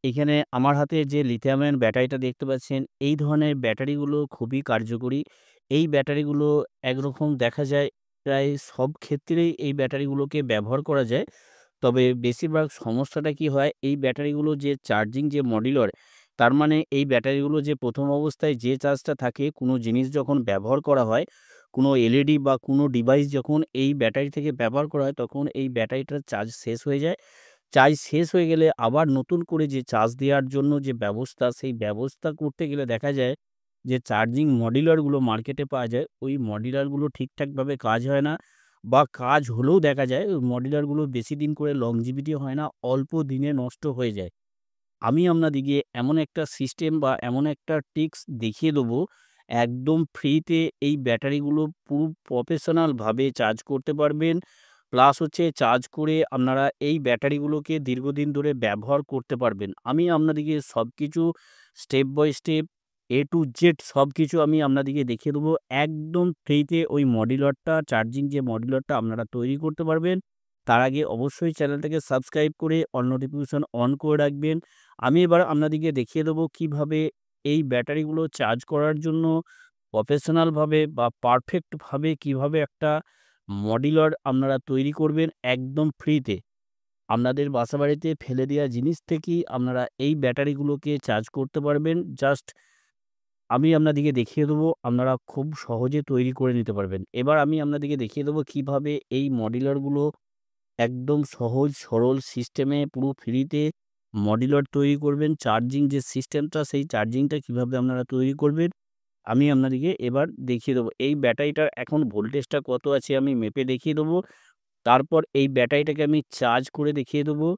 এখানে আমার হাতে যে লিথিয়াম আয়ন ব্যাটারিটা দেখতে পাচ্ছেন, এই ধরনের ব্যাটারিগুলো খুবই কার্যকরী। এই ব্যাটারিগুলো একরকম দেখা যায় প্রায় সব ক্ষেত্রেই এই ব্যাটারিগুলোকে ব্যবহার করা যায়। তবে বেশিরভাগ সমস্যাটা কি হয়, এই ব্যাটারিগুলো যে চার্জিং যে মডিউলার, তার মানে এই ব্যাটারিগুলো যে ১ম অবস্থায় যে চার্জটা থাকে, কোনো জিনিস যখন ব্যবহার করা হয়, কোনো এলইডি বা কোনো ডিভাইস যখন এই ব্যাটারি থেকে ব্যবহার করা হয়, তখন এই ব্যাটারিটার চার্জ শেষ হয়ে যায়। চার্জ শেষ হয়ে গেলে আবার নতুন করে যে চার্জ দেওয়ার জন্য যে ব্যবস্থা, সেই ব্যবস্থা করতে গেলে দেখা যায় যে চার্জিং মডিউলারগুলো মার্কেটে পাওয়া যায়, ওই মডিউলারগুলো ঠিকঠাকভাবে কাজ হয় না বা কাজ হলেও দেখা যায় ওই মডিউলারগুলো বেশি দিন করে longevity হয় না, অল্প দিনে নষ্ট হয়ে যায়। আমি আপনাদিকে এমন একটা সিস্টেম বা এমন একটা ট্রিক্স দেখিয়ে দেবো, একদম ফ্রিতে এই ব্যাটারিগুলো পুরো প্রফেশনালভাবে চার্জ করতে পারবেন। প্লাস হচ্ছে চার্জ করে আপনারা এই ব্যাটারিগুলোকে দীর্ঘদিন ধরে ব্যবহার করতে পারবেন। আমি আপনাদিকে সবকিছু step by step A to Z সবকিছু আমি আপনাদিকে দেখিয়ে দেবো। একদম ফ্রিতে ওই মডিউলারটা চার্জিং যে মডিউলারটা আপনারা তৈরি করতে পারবেন। তার আগে অবশ্যই চ্যানেলটাকে সাবস্ক্রাইব করে অল নোটিফিকেশন অন করে রাখবেন। আমি এবার আপনাদিকে দেখিয়ে দেবো কিভাবে এই ব্যাটারিগুলো চার্জ করার জন্য প্রফেশনালভাবে বা পারফেক্টভাবে কিভাবে একটা মডিউলার আপনারা তৈরি করবেন একদম ফ্রিতে। আপনাদের বাসাবাড়িতে ফেলে দেওয়া জিনিস থেকেই আপনারা এই ব্যাটারিগুলোকে চার্জ করতে পারবেন। জাস্ট আমি আপনাদিকে দেখিয়ে দেবো, আপনারা খুব সহজে তৈরি করে নিতে পারবেন। এবার আমি আপনাদিকে দেখিয়ে দেবো কিভাবে এই মডিউলারগুলো একদম সহজ সরল সিস্টেমে পুরো ফ্রিতে মডিউলার তৈরি করবেন। চার্জিং যে সিস্টেমটা, সেই চার্জিংটা কিভাবে আপনারা তৈরি করবেন, আমি আপনাদেরকে এবার দেখিয়ে দেবো। এই ব্যাটারিটার এখন ভোল্টেজটা কত আছে আমি মেপে দেখিয়ে দেবো। তারপর এই ব্যাটারিটাকে আমি চার্জ করে দেখিয়ে দেবো।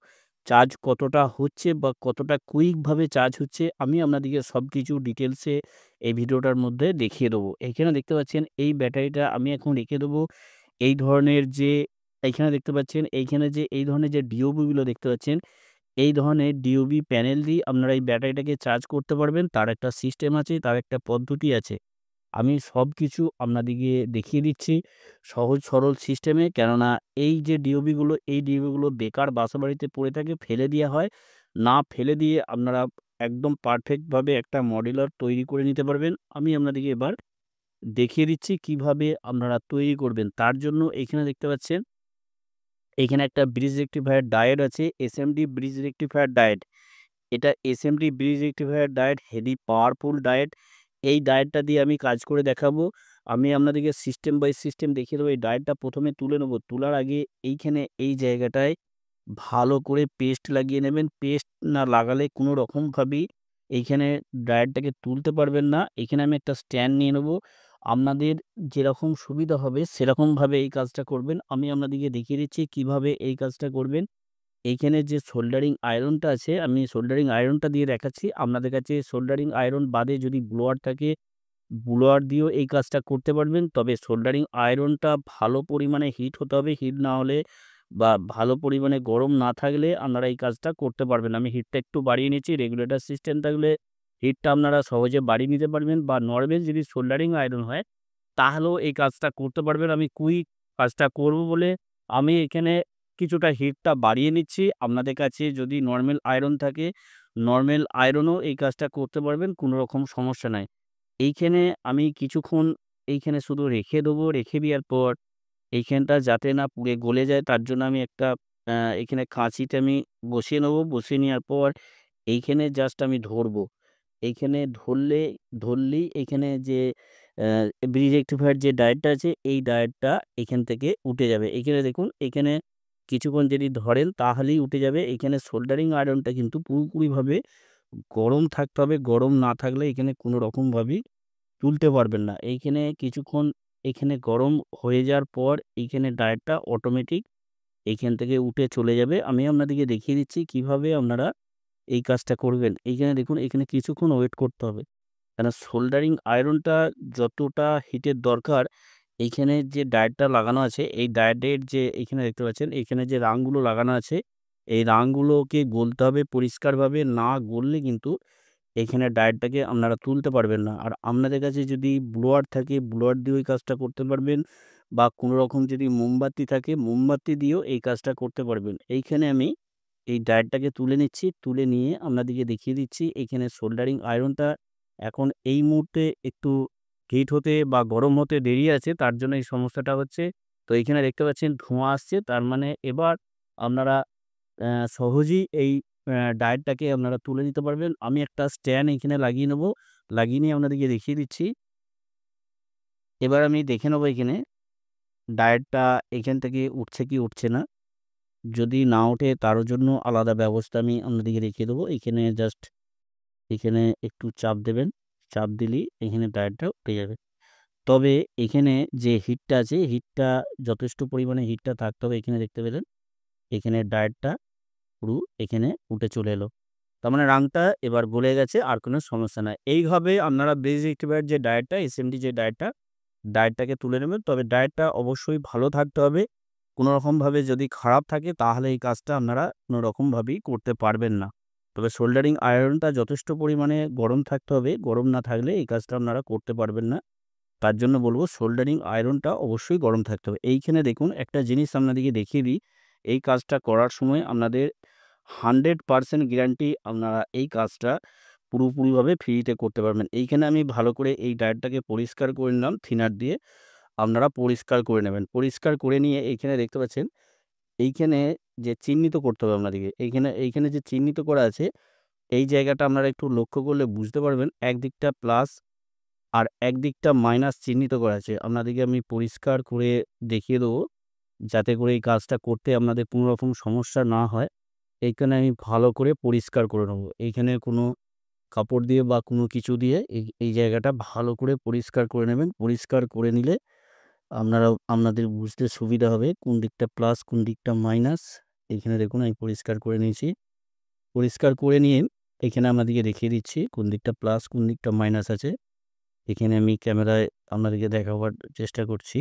চার্জ কতটা হচ্ছে বা কতটা কুইকভাবে চার্জ হচ্ছে, আমি আপনাদেরকে সবকিছু ডিটেইলসে এই ভিডিওটার মধ্যে দেখিয়ে দেবো। এইখানে দেখতে পাচ্ছেন এই ব্যাটারিটা আমি এখন রেখে দেবো। এই ধরনের যে এইখানে দেখতে পাচ্ছেন, এইখানে যে এই ধরনের যে DOB গুলো দেখতে পাচ্ছেন, এই ধরনের DOB প্যানেল দিয়ে আপনারা এই ব্যাটারিটাকে চার্জ করতে পারবেন। তার একটা সিস্টেম আছে, তার একটা পদ্ধতি আছে। আমি সবকিছু আপনাদিকে দেখিয়ে দিচ্ছি সহজ সরল সিস্টেমে। কেননা এই যে DOB গুলো, এই DOB গুলো বেকার বাসাবাড়িতে পড়ে থাকে, ফেলে দেয়া হয়। না ফেলে দিয়ে আপনারা একদম পারফেক্টভাবে একটা মডিউলার তৈরি করে নিতে পারবেন। আমি আপনাদেরকে এবার দেখিয়ে দিচ্ছি কিভাবে আপনারা তৈরি করবেন। তার জন্য এইখানে দেখতে পাচ্ছেন, এইখানে একটা ব্রিজ রেকটিফায়ার ডায়োড আছে, SMD ব্রিজ রেকটিফায়ার ডায়োড। এটা SMD bridge rectifier diode heavy powerful diode. এই ডায়োডটা দিয়ে আমি কাজ করে দেখাবো। আমি আপনাদেরকে সিস্টেম বাই সিস্টেম দেখিয়ে দেবো। এই ডায়োডটা ১ম এ তুলে নেবো। তোলার আগে এইখানে এই জায়গাটায় ভালো করে পেস্ট লাগিয়ে নেবেন। পেস্ট না লাগালে কোনো রকমভাবেই এইখানে ডায়োডটাকে তুলতে পারবেন না। এখানে আমি একটা স্ট্যান্ড নিয়ে নেবো। আপনাদের যেরকম সুবিধা হবে সেরকমভাবে এই কাজটা করবেন। আমি আপনাদেরকে দেখিয়ে দিচ্ছি কিভাবে এই কাজটা করবেন। এইখানে যে সোল্ডারিং আয়রনটা আছে, আমি সোল্ডারিং আয়রনটা দিয়ে দেখাচ্ছি। আপনাদের কাছে সোল্ডারিং আয়রন বাদে যদি ব্লোয়ার থাকে, ব্লোয়ার দিয়েও এই কাজটা করতে পারবেন। তবে সোল্ডারিং আয়রনটা ভালো পরিমাণে হিট হতে হবে। হিট না হলে বা ভালো পরিমাণে গরম না থাকলে আপনারা এই কাজটা করতে পারবেন না। আমি হিটটা একটু বাড়িয়ে নিচ্ছি। রেগুলেটর সিস্টেম থাকলে হিটটা আপনারা সহজে বাড়িয়ে নিতে পারবেন বা নরমাল যদি সোল্ডারিং আয়রন হয়, তাহলেও এই কাজটা করতে পারবেন। আমি কুইক কাজটা করব বলে আমি এখানে কিছুটা হিটটা বাড়িয়ে নিচ্ছি। আপনাদের কাছে যদি নরমাল আয়রন থাকে, নরমাল আয়রনও এই কাজটা করতে পারবেন, কোনো রকম সমস্যা নাই। এইখানে আমি কিছুক্ষণ এইখানে শুধু রেখে দেবো। রেখে দেওয়ার পর এইখানটা যাতে না পুড়ে গলে যায়, তার জন্য আমি একটা এখানে কাঁচিতে আমি বসিয়ে নেবো। বসিয়ে নেওয়ার পর এইখানে জাস্ট আমি ধরবো। এইখানে ধরলেই এইখানে যে ব্রিজ রেকটিফায়ার যে ডায়োডটা আছে, এই ডায়োডটা এখান থেকে উঠে যাবে। এইখানে দেখুন, এখানে কিছুক্ষণ যদি ধরেন তাহলেই উঠে যাবে। এইখানে সোল্ডারিং আয়রনটা কিন্তু পুরোপুরিভাবে গরম থাকতে হবে। গরম না থাকলে এখানে কোনো রকমভাবেই তুলতে পারবেন না। এইখানে কিছুক্ষণ এখানে গরম হয়ে যাওয়ার পর এইখানে ডায়োডটা অটোমেটিক এইখান থেকে উঠে চলে যাবে। আমি আপনাদেরকে দেখিয়ে দিচ্ছি কিভাবে আপনারা এই কাজটা করবেন। এইখানে দেখুন, এখানে কিছুক্ষণ ওয়েট করতে হবে। কেন সোল্ডারিং আয়রনটা যতটা হিটের দরকার, এইখানে যে ডায়োডটা লাগানো আছে, এই ডায়োডের যে এইখানে দেখতে পাচ্ছেন, এইখানে যে রাংগুলো লাগানো আছে, এই রাংগুলোকে গলতে হবে পরিষ্কারভাবে। না গললে কিন্তু এইখানে ডায়োডটাকে আপনারা তুলতে পারবেন না। আর আপনাদের কাছে যদি ব্লোয়ার থাকে, ব্লোয়ার দিয়েও এই কাজটা করতে পারবেন বা কোনো রকম যদি মোমবাতি থাকে, মোমবাতি দিয়েও এই কাজটা করতে পারবেন। এইখানে আমি এই ডায়োডটাকে তুলে নিচ্ছি। তুলে নিয়ে আপনাদেরকে দেখিয়ে দিচ্ছি এইখানে সোল্ডারিং আয়রনটা এখন এই মুহূর্তে একটু হিট হতে বা গরম হতে দেরি আছে, তার জন্য এই সমস্যাটা হচ্ছে। তো এইখানে দেখতে পাচ্ছেন ধোঁয়া আসছে, তার মানে এবার আপনারা সহজেই এই ডায়োডটাকে আপনারা তুলে নিতে পারবেন। আমি একটা স্ট্যান্ড এইখানে লাগিয়ে নেব। লাগিয়ে নিয়ে আপনাদেরকে দেখিয়ে দিচ্ছি। এবার আমি দেখে নেব এইখানে ডায়োডটা এখান থেকে উঠছে কি উঠছে না। যদি না ওঠে তার জন্য আলাদা ব্যবস্থা আমি আপনাদেরকে দেখিয়ে দেবো। এইখানে জাস্ট এখানে একটু চাপ দেবেন। চাপ দিলেই এখানে ডায়োডটা উঠে যাবে। তবে এখানে যে হিটটা আছে, হিটটা যথেষ্ট পরিমাণে হিটটা থাকতে হবে। এখানে দেখতে পেলেন, এখানে ডায়োডটা পুরো এখানে উঠে চলে এলো। তার মানে রাংটা এবার গলে গেছে, আর কোনো সমস্যা নাই। এইভাবে আপনারা ব্রিজ রেক্টিফায়ার যে ডায়োডটা, এসএমডি যে ডায়োডটাকে তুলে নেবেন। তবে ডায়োডটা অবশ্যই ভালো থাকতে হবে। কোনোরকমভাবে যদি খারাপ থাকে তাহলে এই কাজটা আপনারা কোনোরকমভাবেই করতে পারবেন না। তবে সোল্ডারিং আয়রনটা যথেষ্ট পরিমাণে গরম থাকতে হবে। গরম না থাকলে এই কাজটা আপনারা করতে পারবেন না। তার জন্য বলব সোল্ডারিং আয়রনটা অবশ্যই গরম থাকতে হবে। এইখানে দেখুন একটা জিনিস আপনাদেরকে দেখিয়ে দিই। এই কাজটা করার সময় আপনাদের 100% গ্যারান্টি, আপনারা এই কাজটা পুরোপুরিভাবে ফ্রিতে করতে পারবেন। এইখানে আমি ভালো করে এই ডায়োডটাকে পরিষ্কার করে নিলাম থিনার দিয়ে। আপনারা পরিষ্কার করে নেবেন। পরিষ্কার করে নিয়ে এইখানে দেখতে পাচ্ছেন, এইখানে যে চিহ্নিত করতে হবে আপনাদেরকে। এইখানে যে চিহ্নিত করা আছে, এই জায়গাটা আপনারা একটু লক্ষ্য করলে বুঝতে পারবেন। একদিকটা প্লাস আর একদিকটা মাইনাস চিহ্নিত করা আছে। আপনাদেরকে আমি পরিষ্কার করে দেখিয়ে দেবো, যাতে করে এই কাজটা করতে আপনাদের কোনো রকম সমস্যা না হয়। এইখানে আমি ভালো করে পরিষ্কার করে নেব। এইখানে কোনো কাপড় দিয়ে বা কোনো কিছু দিয়ে এই জায়গাটা ভালো করে পরিষ্কার করে নেবেন। পরিষ্কার করে নিলে আপনাদের বুঝতে সুবিধা হবে কোন দিকটা প্লাস কোন দিকটা মাইনাস। এইখানে দেখুন আমি পরিষ্কার করে নিয়েছি। পরিষ্কার করে নিয়ে এখানে আপনাদেরকে দেখিয়ে দিচ্ছি কোন দিকটা প্লাস কোন দিকটা মাইনাস আছে। এখানে আমি ক্যামেরায় আপনাদেরকে দেখাবার চেষ্টা করছি।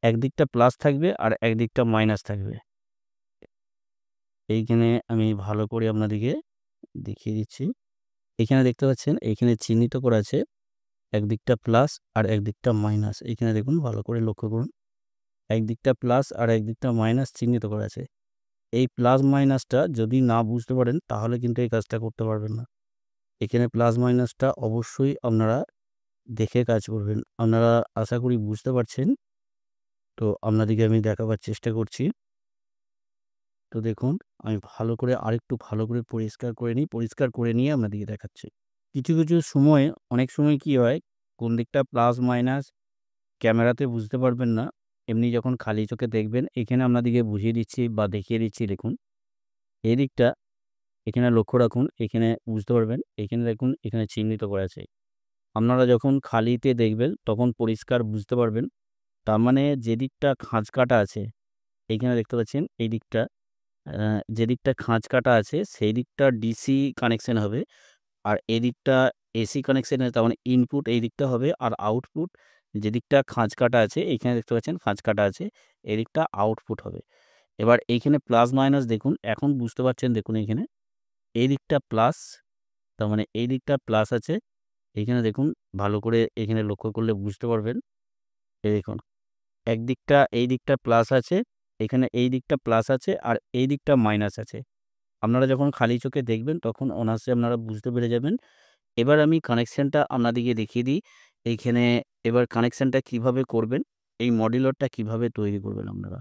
একদিকটা প্লাস থাকবে আর একদিকটা মাইনাস থাকবে। এইখানে আমি ভালো করে আপনাদেরকে দেখিয়ে দিচ্ছি। এখানে দেখতে পাচ্ছেন, এইখানে চিহ্নিত করা আছে একদিকটা প্লাস আর একদিকটা মাইনাস। এখানে দেখুন ভালো করে লক্ষ্য করুন। একদিকটা প্লাস আর একদিকটা মাইনাস চিহ্নিত করা আছে। এই প্লাস মাইনাসটা যদি না বুঝতে পারেন তাহলে কিন্তু এই কাজটা করতে পারবেন না। এখানে প্লাস মাইনাসটা অবশ্যই আপনারা দেখে কাজ করবেন। আপনারা আশা করি বুঝতে পারছেন। তো আপনাদেরকে আমি দেখাবার চেষ্টা করছি। তো দেখুন আমি ভালো করে আরেকটু ভালো করে পরিষ্কার করে নিই। পরিষ্কার করে নিয়ে আপনাদেরকে দেখাচ্ছি। কিছু সময় অনেক সময় কি হয়, কোন দিকটা প্লাস মাইনাস ক্যামেরাতে বুঝতে পারবেন না। এমনি যখন খালি চোখে দেখবেন, এখানে আপনাদেরকে বুঝিয়ে দিচ্ছি বা দেখিয়ে দিচ্ছি দেখুন। এই দিকটা এখানে লক্ষ্য রাখুন, এখানে বুঝতে পারবেন। এখানে দেখুন এখানে চিহ্নিত করা আছে। আপনারা যখন খালিতে দেখবেন তখন পরিষ্কার বুঝতে পারবেন। তার মানে যে দিকটা খাঁজ কাটা আছে, এইখানে দেখতে পাচ্ছেন এই দিকটা যে দিকটা খাঁজ কাটা আছে সেই দিকটা ডিসি কানেকশন হবে। আর এদিকটা এসি কানেকশন, তার মানে ইনপুট এই দিকটা হবে, আর আউটপুট যে দিকটা খাঁজ কাটা আছে, এইখানে দেখতে পাচ্ছেন খাঁজ কাটা আছে, এদিকটা আউটপুট হবে। এবার এইখানে প্লাস মাইনাস দেখুন, এখন বুঝতে পারছেন। দেখুন এইখানে এই দিকটা প্লাস, তার মানে এই দিকটা প্লাস আছে। এইখানে দেখুন ভালো করে এখানে লক্ষ্য করলে বুঝতে পারবেন। এই দেখুন একদিকটা এই দিকটা প্লাস আছে, এখানে এই দিকটা প্লাস আছে আর এই দিকটা মাইনাস আছে। আপনারা যখন খালি চোখে দেখবেন তখন অনায়াসে আপনারা বুঝতে পেরে যাবেন। এবার আমি কানেকশানটা আপনাদেরকে দেখিয়ে দিই। এইখানে এবার কানেকশানটা কিভাবে করবেন, এই মডিউলারটা কিভাবে তৈরি করবেন আপনারা।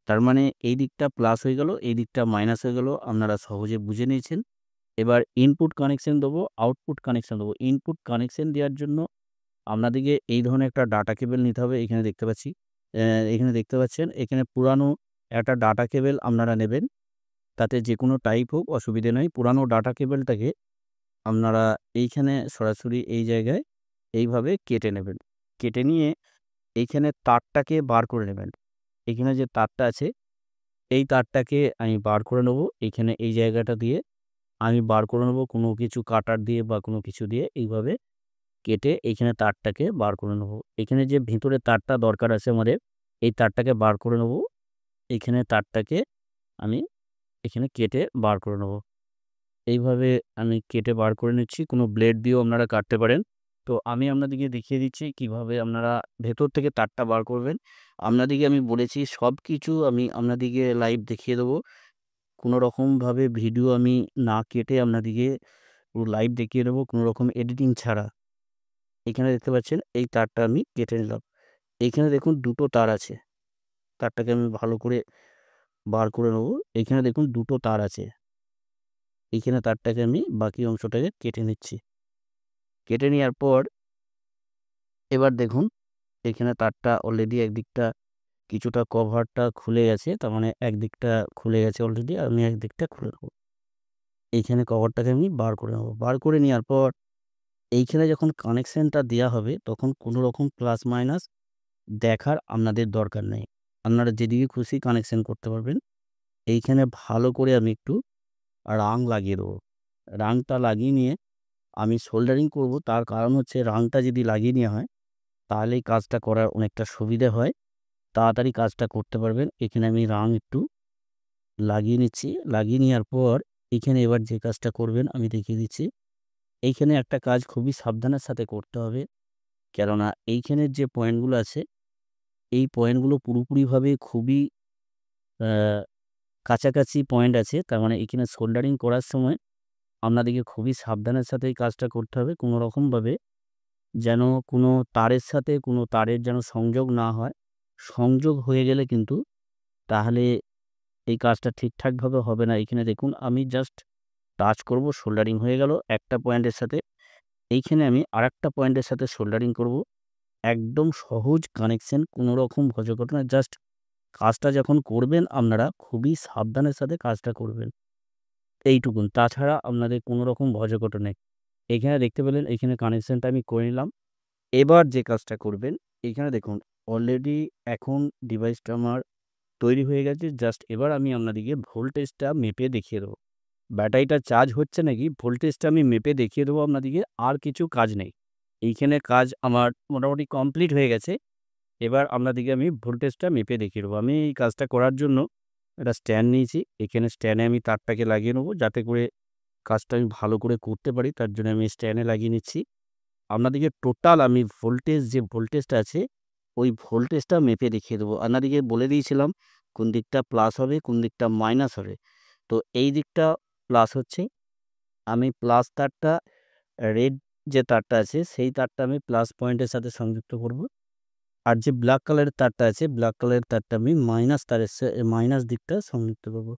তার মানে এই দিকটা প্লাস হয়ে গেল, এই দিকটা মাইনাস হয়ে গেল, আপনারা সহজে বুঝে নিয়েছেন। এবার ইনপুট কানেকশন দেবো, আউটপুট কানেকশন দেবো। ইনপুট কানেকশন দেওয়ার জন্য আপনাদেরকে এই ধরনের একটা ডাটা কেবল নিতে হবে। এখানে দেখতে পাচ্ছি, এখানে দেখতে পাচ্ছেন, এখানে পুরানো একটা ডাটা কেবল আপনারা নেবেন। তাতে যে কোনো টাইপ হোক অসুবিধে নয়। পুরানো ডাটা কেবলটাকে আপনারা এইখানে সরাসরি এই জায়গায় এইভাবে কেটে নেবেন। কেটে নিয়ে এইখানে তারটাকে বার করে নেবেন। এখানে যে তারটা আছে এই তারটাকে আমি বার করে নেব। এইখানে এই জায়গাটা দিয়ে আমি বার করে নেব, কোনো কিছু কাটার দিয়ে বা কোনো কিছু দিয়ে এইভাবে কেটে এইখানে তারটাকে বার করে নেব। এখানে যে ভিতরে তারটা দরকার আছে আমাদের, এই তারটাকে বার করে নেব। এইখানে তারটাকে আমি এখানে কেটে বার করে নেব। এইভাবে আমি কেটে বার করে নিচ্ছি। কোনো ব্লেড দিয়েও আপনারা কাটতে পারেন। তো আমি আপনাদেরকে দেখিয়ে দিচ্ছি কিভাবে আপনারা ভেতর থেকে তারটা বার করবেন। আপনাদেরকে আমি বলেছি সবকিছু আমি আপনাদেরকে লাইভ দেখিয়ে দেবো। কোনো রকমভাবে ভিডিও আমি না কেটে আপনাদেরকে পুরো লাইভ দেখিয়ে দেবো কোনো রকম এডিটিং ছাড়া। এখানে দেখতে পাচ্ছেন এই তারটা আমি কেটে নিলাম। এইখানে দেখুন ২ টো তার আছে। তারটাকে আমি ভালো করে বার করে নেবো। এইখানে দেখুন ২ টো তার আছে। এইখানে তারটাকে আমি বাকি অংশটাকে কেটে নিচ্ছি। কেটে নেওয়ার পর এবার দেখুন এখানে তারটা অলরেডি একদিকটা কিছুটা কভারটা খুলে গেছে। তার মানে একদিকটা খুলে গেছে অলরেডি। আমি একদিকটা খুলে নেবো। এইখানে কভারটাকে আমি বার করে নেবো। বার করে নেওয়ার পর এইখানে যখন কানেকশনটা দেওয়া হবে তখন কোনো রকম প্লাস মাইনাস দেখার আপনাদের দরকার নেই। আপনারা যেদিকে খুশি কানেকশন করতে পারবেন। এইখানে ভালো করে আমি একটু রাং লাগিয়ে দেবো। রাংটা লাগিয়ে নিয়ে আমি সোল্ডারিং করব। তার কারণ হচ্ছে রাংটা যদি লাগিয়ে নেওয়া হয় তাহলেই কাজটা করার অনেকটা সুবিধে হয়। তাড়াতাড়ি কাজটা করতে পারবেন। এখানে আমি রাং একটু লাগিয়ে নিচ্ছি। লাগিয়ে নেওয়ার পর এখানে এবার যে কাজটা করবেন আমি দেখিয়ে দিচ্ছি। এইখানে একটা কাজ খুবই সাবধানের সাথে করতে হবে। কেননা এইখানের যে পয়েন্টগুলো আছে এই পয়েন্টগুলো পুরোপুরিভাবে খুবই আ কাছাকাছি পয়েন্ট আছে। তার মানে এখানে সোল্ডারিং করার সময় আপনাদেরকে খুবই সাবধানের সাথে এই কাজটা করতে হবে। কোনো রকমভাবে যেন কোনো তারের সাথে কোনো তারের যেন সংযোগ না হয়। সংযোগ হয়ে গেলে কিন্তু তাহলে এই কাজটা ঠিকঠাকভাবে হবে না। এখানে দেখুন আমি জাস্ট টাচ করব, সোল্ডারিং হয়ে গেল একটা পয়েন্টের সাথে। এইখানে আমি আরেকটা পয়েন্টের সাথে সোল্ডারিং করব। একদম সহজ কানেকশন, কোনো রকম ভজঘটনা জাস্ট কাজটা যখন করবেন আপনারা খুবই সাবধানের সাথে কাজটা করবেন। এইটুকুন। তাছাড়া আপনাদের কোনো রকম ভজঘট নেই। এখানে দেখতে পেলেন এখানে কানেকশনটা আমি করে নিলাম। এবার যে কাজটা করবেন এখানে দেখুন অলরেডি এখন ডিভাইসটা আমার তৈরি হয়ে গেছে। জাস্ট এবার আমি আপনাদেরকে ভোল্টেজটা মেপে দেখিয়ে দেবো। ব্যাটারিটা চার্জ হচ্ছে নাকি ভোল্টেজটা আমি মেপে দেখিয়ে দেবো আপনাদেরকে। আর কিছু কাজ নেই। এইখানে কাজ আমার মোটামুটি কমপ্লিট হয়ে গেছে। এবার আপনাদেরকে আমি ভোল্টেজটা মেপে দেখিয়ে দেবো। আমি এই কাজটা করার জন্য একটা স্ট্যান্ড নিয়েছি। এখানে স্ট্যান্ডে আমি তারটাকে লাগিয়ে নেবো যাতে করে কাজটা আমি ভালো করে করতে পারি। তার জন্য আমি স্ট্যান্ডে লাগিয়ে নিচ্ছি। আপনাদেরকে টোটাল আমি ভোল্টেজ যে ভোল্টেজটা আছে ওই ভোল্টেজটা মেপে দেখিয়ে দেবো। আপনাদেরকে বলে দিয়েছিলাম কোন দিকটা প্লাস হবে, কোন দিকটা মাইনাস হবে। তো এই দিকটা প্লাস হচ্ছে। আমি প্লাস তারটা রেড যে তারটা আছে সেই তারটা আমি প্লাস পয়েন্টের সাথে সংযুক্ত করব। আর যে ব্ল্যাক কালারের তারটা আছে ব্ল্যাক কালারের তারটা আমি মাইনাস দিকটা সংযুক্ত করব।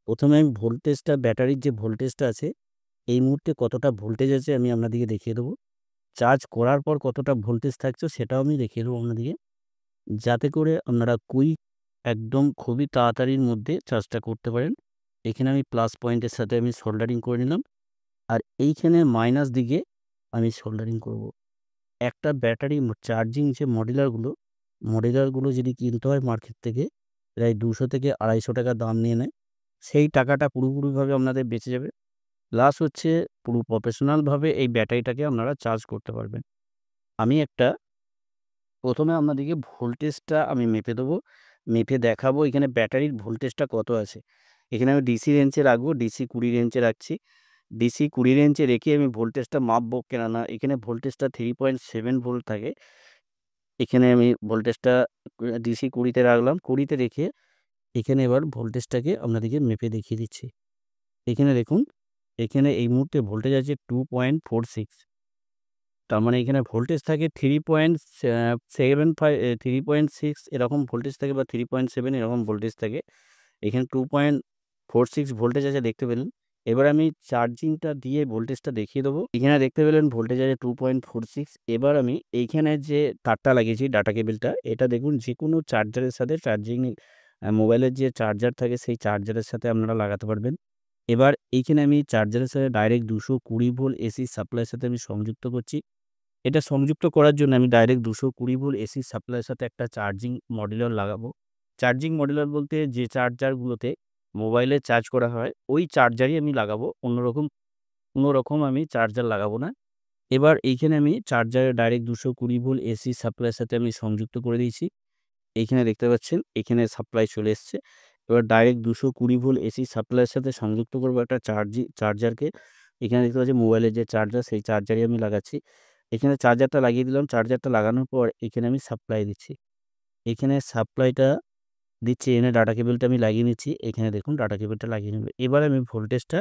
প্রথমে আমি ভোল্টেজটা ব্যাটারির যে ভোল্টেজটা আছে এই মুহূর্তে কতটা ভোল্টেজ আছে আমি আপনাদেরকে দেখিয়ে দেবো। চার্জ করার পর কতটা ভোল্টেজ থাকছে সেটাও আমি দেখিয়ে দেবো আপনাদেরকে। যাতে করে আপনারা একদম খুবই তাড়াতাড়ির মধ্যে চার্জটা করতে পারেন। এখানে আমি প্লাস পয়েন্টের সাথে আমি সোল্ডারিং করে নিলাম। আর এইখানে মাইনাস দিকে আমি সোল্ডারিং করব। একটা ব্যাটারি চার্জিং যে মডেলারগুলো যদি কিনতে হয় মার্কেট থেকে প্রায় ২০০ থেকে ২৫০ টাকা দাম নিয়ে নেয়। সেই টাকাটা পুরোপুরিভাবে আপনাদের বেঁচে যাবে। প্লাস হচ্ছে পুরো প্রফেশনালভাবে এই ব্যাটারিটাকে আপনারা চার্জ করতে পারবেন। আমি প্রথমে আপনাদেরকে ভোল্টেজটা আমি মেপে দেবো। মেপে দেখাবো এখানে ব্যাটারির ভোল্টেজটা কত আছে। এখানে আমি ডিসি রেঞ্জে রাখবো। ডিসি ২০ রেঞ্জে রাখছি। ডিসি ২০ রেঞ্জে রেখে আমি ভোল্টেজটা মাপবো। কেননা এখানে ভোল্টেজটা 3.7 ভোল্ট থাকে। এখানে আমি ভোল্টেজটা ডিসি ২০ তে রাখলাম। ২০ তে রেখে এখানে এবার ভোল্টেজটাকে আপনাদেরকে মেপে দেখিয়ে দিচ্ছি। এখানে দেখুন, এখানে এই মুহূর্তে ভোল্টেজ আছে 2.46। তার মানে এখানে ভোল্টেজ থাকে 3.6 এরকম ভোল্টেজ থাকে বা 3.7 এরকম ভোল্টেজ থাকে। এখানে 2.46 ভোল্টেজ আছে দেখতে পেলেন। এবার আমি চার্জিংটা দিয়ে ভোল্টেজটা দেখিয়ে দেবো। এখানে দেখতে পেলেন ভোল্টেজ আছে 2.46। এবার আমি এইখানে যে তারটা লাগিয়েছি ডাটা কেবলটা এটা দেখুন যেকোনো চার্জারের সাথে মোবাইলের যে চার্জার থাকে সেই চার্জারের সাথে আপনারা লাগাতে পারবেন। এবার এইখানে আমি চার্জারের সাথে ডাইরেক্ট 220 ভোল্ট এসি সাপ্লাইয়ের সাথে আমি সংযুক্ত করছি। এটা সংযুক্ত করার জন্য আমি ডাইরেক্ট 220 ভোল্ট এসি সাপ্লাইয়ের সাথে একটা চার্জিং মডিউলার লাগাবো। চার্জিং মডিউলার বলতে যে চার্জারগুলোতে মোবাইলে চার্জ করা হয় ওই চার্জারই আমি লাগাবো। কোনো রকম আমি চার্জার লাগাবো না। এবার এইখানে আমি চার্জারে ডাইরেক্ট 220 ভোল্ট এসি সাপ্লাইয়ের সাথে আমি সংযুক্ত করে দিয়েছি। এইখানে দেখতে পাচ্ছেন এখানে সাপ্লাই চলে এসছে। এবার ডাইরেক্ট 220 ভোল্ট এসি সাপ্লাইয়ের সাথে সংযুক্ত করবো একটা চার্জারকে। এখানে দেখতে পাচ্ছি মোবাইলের যে চার্জার সেই চার্জারই আমি লাগাচ্ছি। এখানে চার্জারটা লাগিয়ে দিলাম। চার্জারটা লাগানোর পর এখানে আমি সাপ্লাই দিচ্ছি। এখানে সাপ্লাইটা দিচ্ছি, এখানে ডাটা কেবলটা আমি লাগিয়ে নিচ্ছি। এখানে দেখুন ডাটা কেবলটা লাগিয়ে নেব। এবার আমি ভোল্টেজটা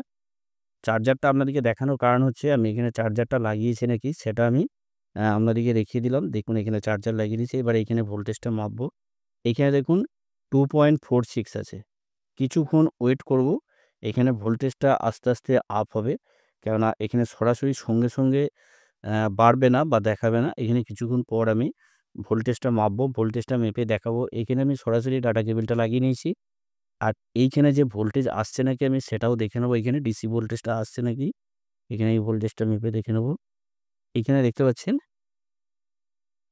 চার্জারটা আপনাদেরকে দেখানোর কারণ হচ্ছে আমি এখানে চার্জারটা লাগিয়েছি নাকি সেটা আমি আপনাদেরকে দেখিয়ে দিলাম। দেখুন এখানে চার্জার লাগিয়ে দিয়েছি। এবার এখানে ভোল্টেজটা মাপবো। এখানে দেখুন 2.46 আছে। কিছুক্ষণ ওয়েট করব। এখানে ভোল্টেজটা আস্তে, আস্তে আপ হবে। কেননা এখানে সরাসরি সঙ্গে বাড়বে না বা দেখাবে না। এখানে কিছুক্ষণ পর আমি ভোল্টেজটা মাপবো। ভোল্টেজটা মেপে দেখাবো। এখানে আমি সরাসরি ডাটা কেবলটা লাগিয়ে নিয়েছি। আর এইখানে যে ভোল্টেজ আসছে নাকি আমি সেটাও দেখে নেবো। এখানে ডিসি ভোল্টেজটা আসছে নাকি? এখানে এই ভোল্টেজটা মেপে দেখে নেবো। এখানে দেখতে পাচ্ছেন,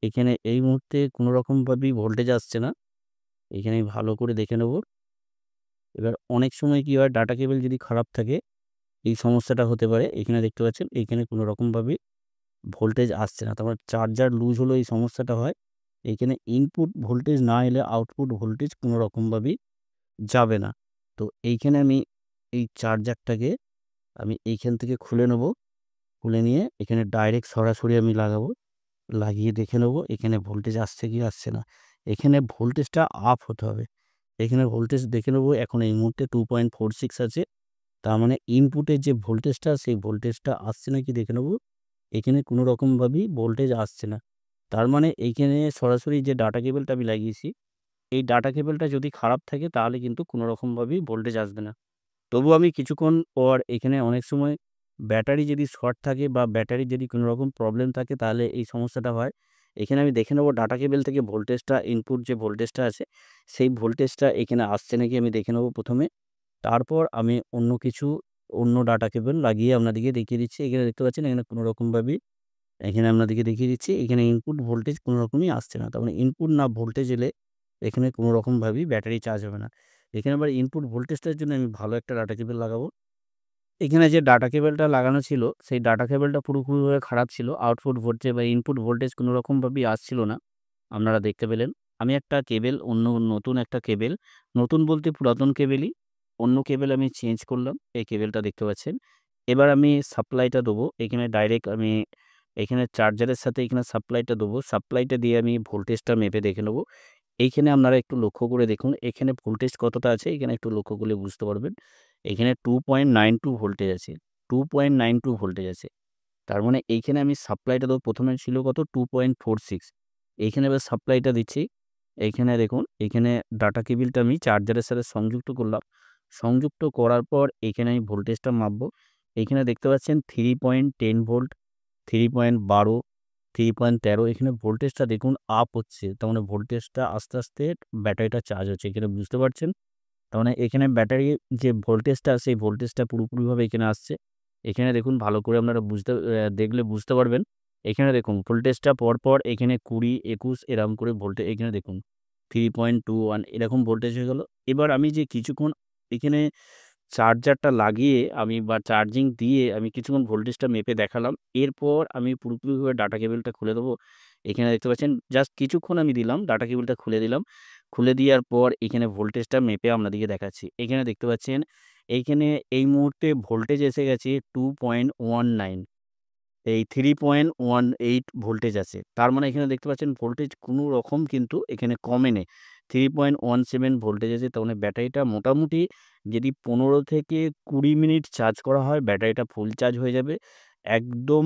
এখানে এই মুহূর্তে কোনো রকমভাবেই ভোল্টেজ আসছে না। এখানে ভালো করে দেখে নেবো। এবার অনেক সময় কি হয়, ডাটা কেবল যদি খারাপ থাকে এই সমস্যাটা হতে পারে। এখানে দেখতে পাচ্ছেন এখানে কোনো রকমভাবে ভোল্টেজ আসছে না। তার মানে চার্জার লুজ হলেও এই সমস্যাটা হয়। এখানে ইনপুট ভোল্টেজ না এলে আউটপুট ভোল্টেজ কোনো রকমভাবেই যাবে না। তো এইখানে আমি এই চার্জারটাকে আমি এইখান থেকে খুলে নেব। খুলে নিয়ে এখানে ডাইরেক্ট সরাসরি আমি লাগাবো। লাগিয়ে দেখে নেব এখানে ভোল্টেজ আসছে কি আসছে না। এখানে ভোল্টেজটা আপ হতে হবে। এখানে ভোল্টেজ দেখে নেব, এখন এই মুহূর্তে 2.46 আছে। তার মানে ইনপুটের যে ভোল্টেজটা সেই ভোল্টেজটা আসছে নাকি দেখে নেব। এখানে কোনো রকমভাবেই ভোল্টেজ আসছে না। তার মানে এইখানে সরাসরি যে ডাটা কেবলটা আমি লাগিয়েছি, এই ডাটা কেবলটা যদি খারাপ থাকে তাহলে কিন্তু কোনো রকমভাবেই ভোল্টেজ আসবে না। তবুও আমি কিছুক্ষণ পর এখানে অনেক সময় ব্যাটারি যদি শর্ট থাকে বা ব্যাটারির যদি কোনো রকম প্রবলেম থাকে তাহলে এই সমস্যাটা হয়। এখানে আমি দেখে নেব ডাটা কেবল থেকে ভোল্টেজটা, ইনপুট যে ভোল্টেজটা আছে সেই ভোল্টেজটা এখানে আসছে নাকি আমি দেখে নেব প্রথমে। তারপর আমি অন্য ডাটা কেবল লাগিয়ে আপনাদেরকে দেখিয়ে দিচ্ছি। এখানে দেখতে পাচ্ছেন এখানে কোনো রকমভাবেই এখানে আপনাদেরকে দেখিয়ে দিচ্ছি। এখানে ইনপুট ভোল্টেজ কোনো রকমই আসছে না। তার মানে ইনপুট না ভোল্টেজ এলে এখানে কোনো রকমভাবেই ব্যাটারি চার্জ হবে না। এখানে আবার ইনপুট ভোল্টেজটার জন্য আমি ভালো একটা ডাটা কেবল লাগাবো। এখানে যে ডাটা কেবলটা লাগানো ছিল, সেই ডাটা কেবলটা পুরোপুরিভাবে খারাপ ছিল। আউটপুট ভোল্টেজ বা ইনপুট ভোল্টেজ কোনো রকমভাবেই আসছিল না। আপনারা দেখতে পেলেন। আমি একটা কেবল নতুন একটা কেবল, নতুন বলতে পুরাতন কেবলই। অন্য কেবল আমি চেঞ্জ করলাম। এই কেবলটা দেখতে পাচ্ছেন। এবার আমি সাপ্লাইটা দেবো। এখানে ডাইরেক্ট আমি এখানে চার্জারের সাথে এখানে সাপ্লাইটা দেবো। সাপ্লাইটা দিয়ে আমি ভোল্টেজটা মেপে দেখে নেব। এইখানে আপনারা একটু লক্ষ্য করে দেখুন, এখানে ভোল্টেজ কতটা আছে এখানে একটু লক্ষ্য করলে বুঝতে পারবেন। এখানে 2.92 ভোল্টেজ আছে। 2.92 ভোল্টেজ আছে। তার মানে এইখানে আমি সাপ্লাইটা দেবো। প্রথমে ছিল কত 2.46, এইখানে এবার সাপ্লাইটা দিচ্ছি। এইখানে দেখুন, এইখানে ডাটা কেবলটা আমি চার্জারের সাথে সংযুক্ত করলাম। সংযুক্ত করার পর এখানে আমি ভোল্টেজটা মাপবো। এইখানে দেখতে পাচ্ছেন 3.10 ভোল্ট, 3.12, 3.13, এখানে ভোল্টেজটা দেখুন আপ হচ্ছে। তার মানে ভোল্টেজটা আস্তে, আস্তে ব্যাটারিটা চার্জ হচ্ছে। এখানে বুঝতে পারছেন? তার মানে এখানে ব্যাটারির যে ভোল্টেজটা সেই ভোল্টেজটা পুরোপুরিভাবে এখানে আসছে। এখানে দেখুন ভালো করে আপনারা দেখলে বুঝতে পারবেন। এখানে দেখুন ভোল্টেজটা পরপর এখানে 20, 21 এরকম করে এখানে দেখুন 3.21 এরকম ভোল্টেজ হয়ে গেল। এবার আমি যে কিছুক্ষণ এখানে চার্জারটা লাগিয়ে আমি বা চার্জিং দিয়ে আমি কিছুক্ষণ ভোল্টেজটা মেপে দেখালাম। এরপর আমি পুরোপুরিভাবে ডাটা কেবলটা খুলে দেবো। এখানে দেখতে পাচ্ছেন জাস্ট কিছুক্ষণ আমি দিলাম, ডাটা কেবলটা খুলে দিলাম। খুলে দেওয়ার পর এখানে ভোল্টেজটা মেপে আপনাদেরকে দেখাচ্ছি। এখানে দেখতে পাচ্ছেন এইখানে এই মুহূর্তে ভোল্টেজ এসে গেছে 2.19, এই 3.18 ভোল্টেজ আছে। তার মানে এখানে দেখতে পাচ্ছেন ভোল্টেজ কোনো রকম কিন্তু এখানে কমেনি। 3.17 ভোল্টেজ আছে। তার মানে ব্যাটারিটা মোটামুটি যদি 15 থেকে 20 মিনিট চার্জ করা হয় ব্যাটারিটা ফুল চার্জ হয়ে যাবে। একদম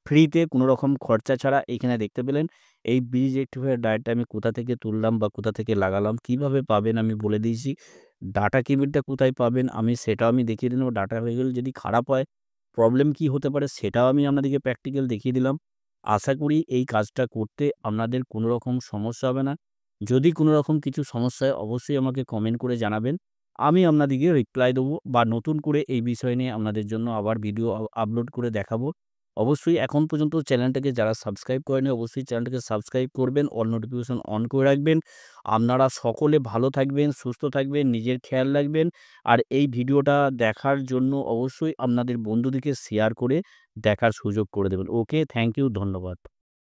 ফ্রিতে কোনো রকম খরচা ছাড়া। এইখানে দেখতে পেলেন এই ব্রিজ রেকটিফায়ার ডায়োডটা আমি কোথা থেকে তুললাম বা কোথা থেকে লাগালাম, কিভাবে পাবেন আমি বলে দিয়েছি। ডাটা কেবলটা কোথায় পাবেন সেটাও আমি দেখিয়ে দিলাম। ডাটা কেবল যদি খারাপ হয় প্রবলেম কি হতে পারে সেটাও আমি আপনাদেরকে প্র্যাকটিক্যাল দেখিয়ে দিলাম। আশা করি এই কাজটা করতে আপনাদের কোনো রকম সমস্যা হবে না। যদি কোনো রকম কিছু সমস্যা হয় অবশ্যই আমাকে কমেন্ট করে জানাবেন। আমি আপনাদেরকে রিপ্লাই দেবো বা নতুন করে এই বিষয় নিয়ে আপনাদের জন্য আবার ভিডিও আপলোড করে দেখাবো। অবশ্যই এখন পর্যন্ত চ্যানেলটাকে যারা সাবস্ক্রাইব করেনি অবশ্যই চ্যানেলটাকে সাবস্ক্রাইব করবেন, অল নোটিফিকেশন অন করে রাখবেন। আপনারা সকলে ভালো থাকবেন, সুস্থ থাকবেন, নিজের খেয়াল রাখবেন। আর এই ভিডিওটা দেখার জন্য অবশ্যই আপনাদের বন্ধুদেরকে শেয়ার করে দেখার সুযোগ করে দেবেন। ওকে, থ্যাংক ইউ, ধন্যবাদ।